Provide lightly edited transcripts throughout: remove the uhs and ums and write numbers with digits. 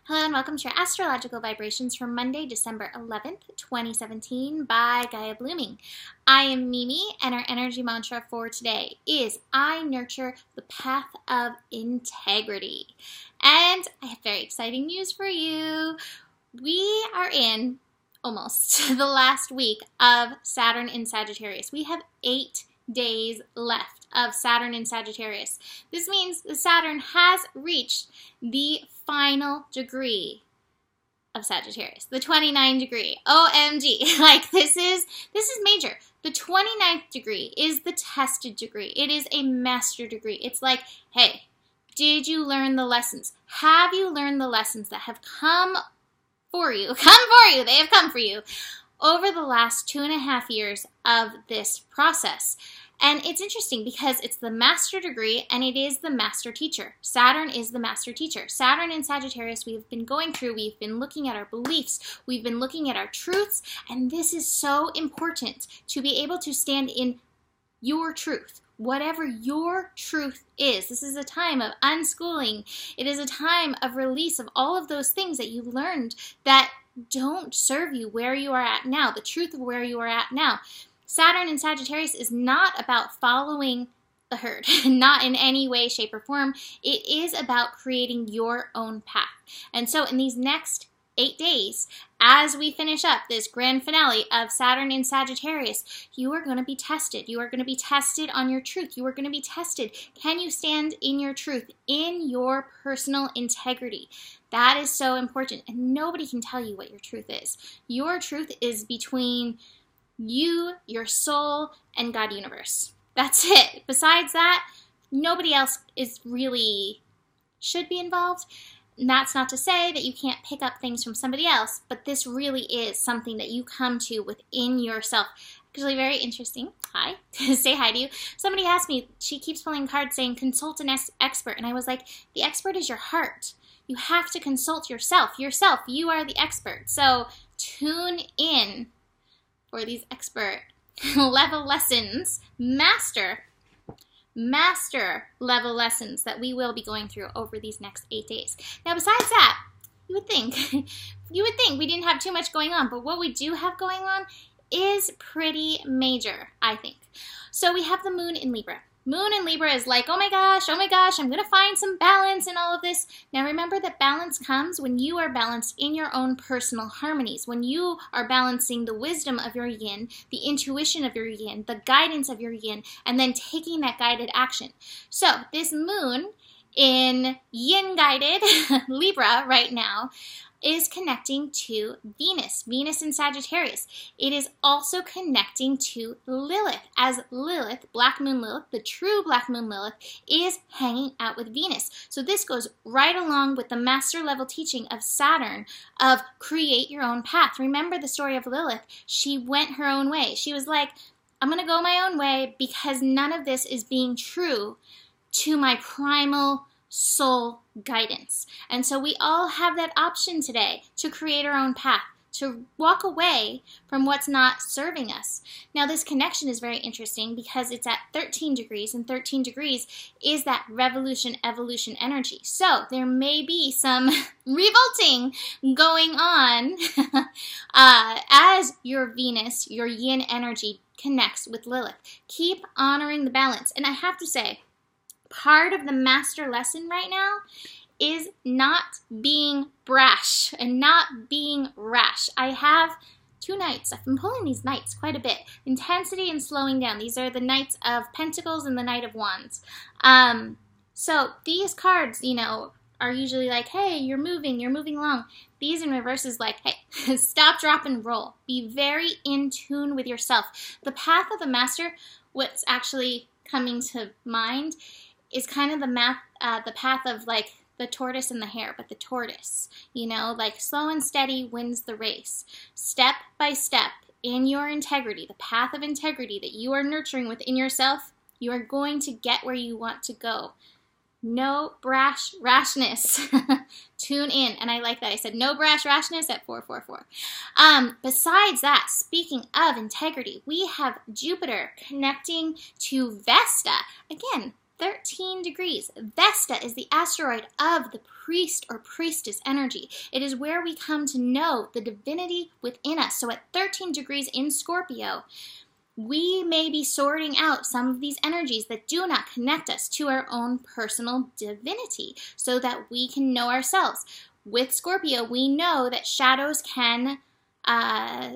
Hello and welcome to your astrological vibrations for Monday, December 11th, 2017 by Gaia Blooming. I am Mimi, and our energy mantra for today is I nurture the path of integrity. And I have very exciting news for you. We are in almost the last week of Saturn in Sagittarius. We have 8 days left of Saturn in Sagittarius. This means that Saturn has reached the final degree of Sagittarius, the 29 degree. OMG. Like this is major. The 29th degree is the tested degree. It is a master degree. It's like, hey, did you learn the lessons? Have you learned the lessons that have come for you? They have come for you over the last 2.5 years of this process. And it's interesting because it's the master degree and it is the master teacher. Saturn is the master teacher. Saturn in Sagittarius, we've been going through, we've been looking at our beliefs, we've been looking at our truths, and this is so important to be able to stand in your truth. Whatever your truth is. This is a time of unschooling. It is a time of release of all of those things that you learned that don't serve you where you are at now, the truth of where you are at now. Saturn in Sagittarius is not about following the herd, not in any way, shape, or form. It is about creating your own path. And so in these next 8 days, as we finish up this grand finale of Saturn in Sagittarius, you are going to be tested. You are going to be tested on your truth. You are going to be tested. Can you stand in your truth, in your personal integrity? That is so important, and nobody can tell you what your truth is. Your truth is between you, your soul, and God universe. That's it. Besides that, nobody else is really should be involved. And that's not to say that you can't pick up things from somebody else, but this really is something that you come to within yourself. Actually, very interesting. Hi. Say hi to you. Somebody asked me, she keeps pulling cards saying consult an expert, and I was like, the expert is your heart. You have to consult yourself. You are the expert. So tune in for these expert level lessons, master level lessons that we will be going through over these next 8 days. Now, besides that, you would think we didn't have too much going on, but what we do have going on is pretty major, I think. So we have the moon in Libra. Moon in Libra is like, oh my gosh, I'm going to find some balance in all of this. Now remember that balance comes when you are balanced in your own personal harmonies, when you are balancing the wisdom of your yin, the intuition of your yin, the guidance of your yin, and then taking that guided action. So this moon in yin-guided Libra right now is connecting to Venus in Sagittarius. It is also connecting to Lilith, as Lilith, Black Moon Lilith, the true Black Moon Lilith, is hanging out with Venus. So this goes right along with the master level teaching of Saturn of create your own path. Remember the story of Lilith. She went her own way. She was like, I'm going to go my own way because none of this is being true to my primal soul guidance. And so we all have that option today to create our own path, to walk away from what's not serving us. Now this connection is very interesting because it's at 13 degrees, and 13 degrees is that revolution, evolution energy. So there may be some revolting going on as your Venus, your yin energy connects with Lilith. Keep honoring the balance. And I have to say, part of the master lesson right now is not being brash and not being rash. I have 2 knights. I've been pulling these knights quite a bit. Intensity and slowing down. These are the Knights of Pentacles and the Knight of Wands. So these cards, are usually like, hey, you're moving along. These in reverse is like, hey, stop, drop, and roll. Be very in tune with yourself. The path of the master, what's actually coming to mind is kind of the path of like the tortoise and the hare, but the tortoise, like slow and steady wins the race. Step by step in your integrity, the path of integrity that you are nurturing within yourself, you are going to get where you want to go. No brash rashness. Tune in. And I like that. I said no brash rashness at 444. Besides that, speaking of integrity, we have Jupiter connecting to Vesta. Again, 13 degrees. Vesta is the asteroid of the priest or priestess energy. It is where we come to know the divinity within us. So at 13 degrees in Scorpio, we may be sorting out some of these energies that do not connect us to our own personal divinity so that we can know ourselves. With Scorpio, we know that shadows can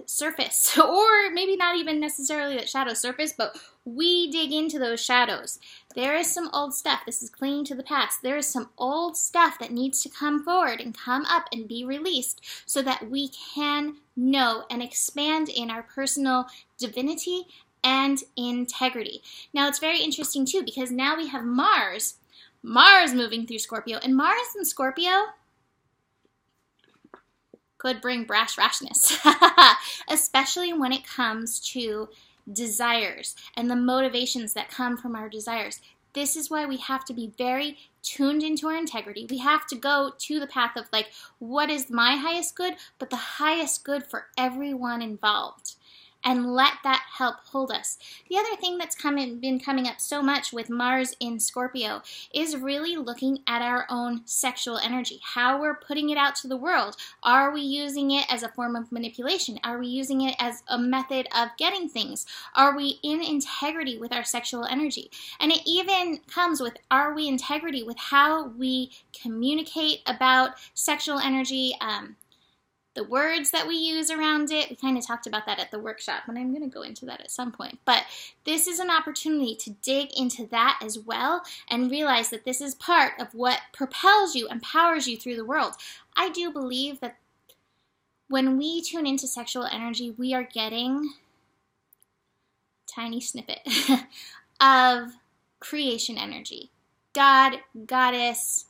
surface, or maybe not even necessarily that shadows surface, but we dig into those shadows. There is some old stuff. This is clinging to the past. There is some old stuff that needs to come forward and come up and be released so that we can know and expand in our personal divinity and integrity. Now, it's very interesting too, because now we have Mars moving through Scorpio, and Mars in Scorpio could bring brash rashness, especially when it comes to desires and the motivations that come from our desires. This is why we have to be very tuned into our integrity. We have to go to the path of like, what is my highest good, but the highest good for everyone involved. And let that help hold us. The other thing that's been coming up so much with Mars in Scorpio is really looking at our own sexual energy, how we're putting it out to the world. Are we using it as a form of manipulation? Are we using it as a method of getting things? Are we in integrity with our sexual energy? And it even comes with, are we integrity with how we communicate about sexual energy, the words that we use around it. We kind of talked about that at the workshop, and I'm going to go into that at some point. But this is an opportunity to dig into that as well and realize that this is part of what propels you, empowers you through the world. I do believe that when we tune into sexual energy, we are getting a tiny snippet of creation energy. God, goddess,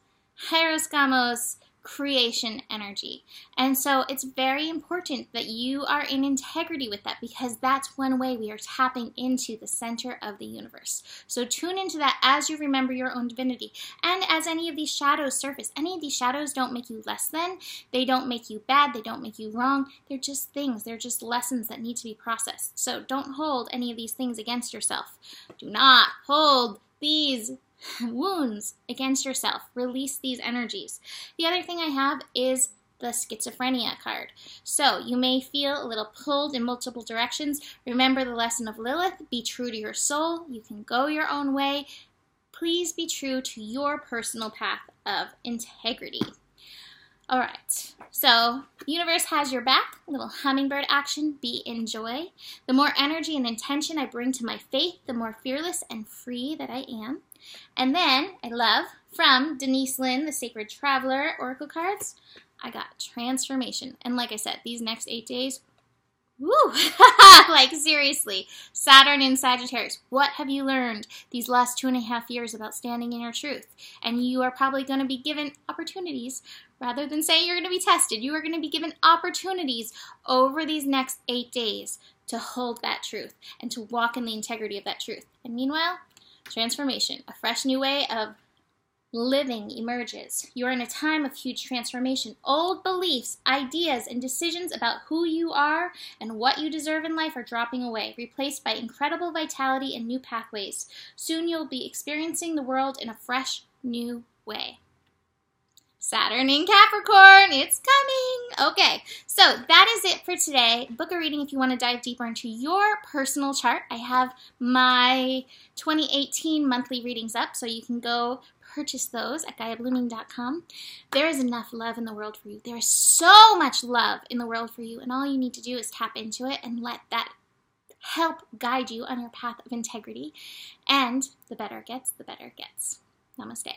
Horoscope, creation energy. And so it's very important that you are in integrity with that, because that's one way we are tapping into the center of the universe. So tune into that as you remember your own divinity. And as any of these shadows surface, any of these shadows don't make you less than, they don't make you bad, they don't make you wrong. They're just things, they're just lessons that need to be processed. So don't hold any of these things against yourself. Do not hold these wounds against yourself. Release these energies. The other thing I have is the schizophrenia card. So you may feel a little pulled in multiple directions. Remember the lesson of Lilith. Be true to your soul. You can go your own way. Please be true to your personal path of integrity. All right, so the universe has your back. A little hummingbird action, be in joy. The more energy and intention I bring to my faith, the more fearless and free that I am. And then, I love, from Denise Lynn, the Sacred Traveler Oracle cards, I got transformation. And like I said, these next 8 days, woo! Like seriously, Saturn in Sagittarius, what have you learned these last 2.5 years about standing in your truth? And you are probably going to be given opportunities, rather than saying you're going to be tested, you are going to be given opportunities over these next 8 days to hold that truth and to walk in the integrity of that truth. And meanwhile, transformation, a fresh new way of living emerges. You are in a time of huge transformation. Old beliefs, ideas, and decisions about who you are and what you deserve in life are dropping away, replaced by incredible vitality and new pathways. Soon you'll be experiencing the world in a fresh, new way. Saturn in Capricorn, it's coming. Okay, so that is it for today. Book a reading if you want to dive deeper into your personal chart. I have my 2018 monthly readings up, so you can go purchase those at GaiaBlooming.com. There is enough love in the world for you. There is so much love in the world for you, and all you need to do is tap into it and let that help guide you on your path of integrity. And the better it gets, the better it gets. Namaste.